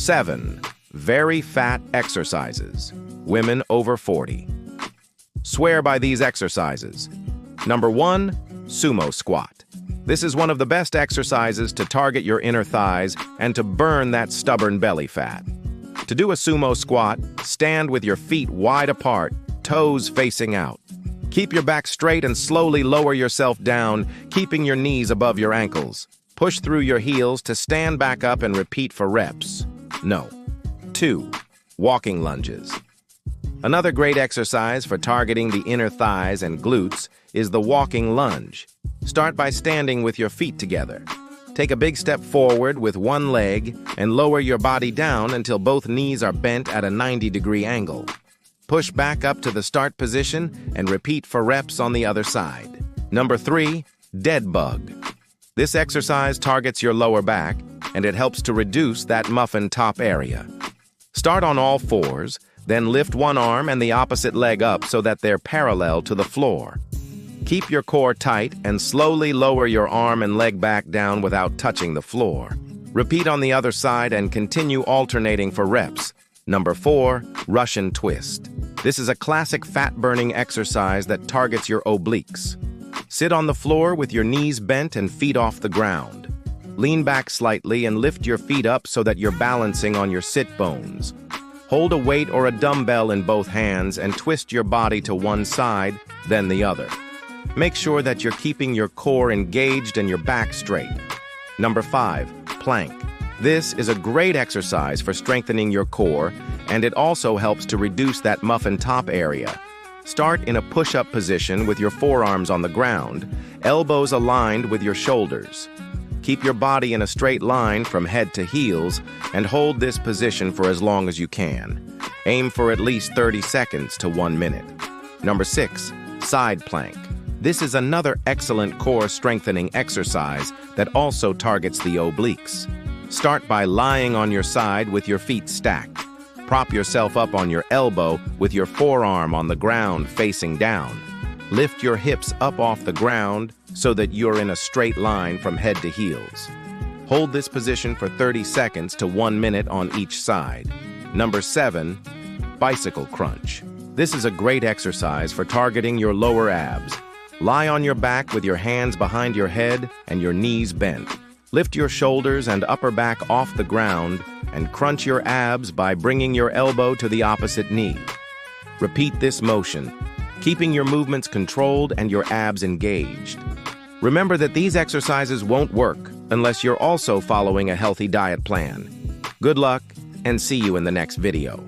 7. Very fat exercises. Women over 40. Swear by these exercises. Number 1. Sumo squat. This is one of the best exercises to target your inner thighs and to burn that stubborn belly fat. To do a sumo squat, stand with your feet wide apart, toes facing out. Keep your back straight and slowly lower yourself down, keeping your knees above your ankles. Push through your heels to stand back up and repeat for reps. No. 2. Walking lunges. Another great exercise for targeting the inner thighs and glutes is the walking lunge. Start by standing with your feet together. Take a big step forward with one leg and lower your body down until both knees are bent at a 90-degree angle. Push back up to the start position and repeat for reps on the other side. Number 3. Dead bug. This exercise targets your lower back and it helps to reduce that muffin top area. Start on all fours, then lift one arm and the opposite leg up so that they're parallel to the floor. Keep your core tight and slowly lower your arm and leg back down without touching the floor. Repeat on the other side and continue alternating for reps. Number 4. Russian twist. This is a classic fat-burning exercise that targets your obliques. Sit on the floor with your knees bent and feet off the ground. Lean back slightly and lift your feet up so that you're balancing on your sit bones. Hold a weight or a dumbbell in both hands and twist your body to one side, then the other. Make sure that you're keeping your core engaged and your back straight. Number 5. Plank. This is a great exercise for strengthening your core, and it also helps to reduce that muffin top area. Start in a push-up position with your forearms on the ground, elbows aligned with your shoulders. Keep your body in a straight line from head to heels and hold this position for as long as you can. Aim for at least 30 seconds to 1 minute. Number 6. Side plank. This is another excellent core strengthening exercise that also targets the obliques. Start by lying on your side with your feet stacked. Prop yourself up on your elbow with your forearm on the ground facing down. Lift your hips up off the ground so that you're in a straight line from head to heels. Hold this position for 30 seconds to 1 minute on each side. Number 7. Bicycle crunch. This is a great exercise for targeting your lower abs. Lie on your back with your hands behind your head and your knees bent. Lift your shoulders and upper back off the ground and crunch your abs by bringing your elbow to the opposite knee. Repeat this motion, keeping your movements controlled and your abs engaged. Remember that these exercises won't work unless you're also following a healthy diet plan. Good luck, and see you in the next video.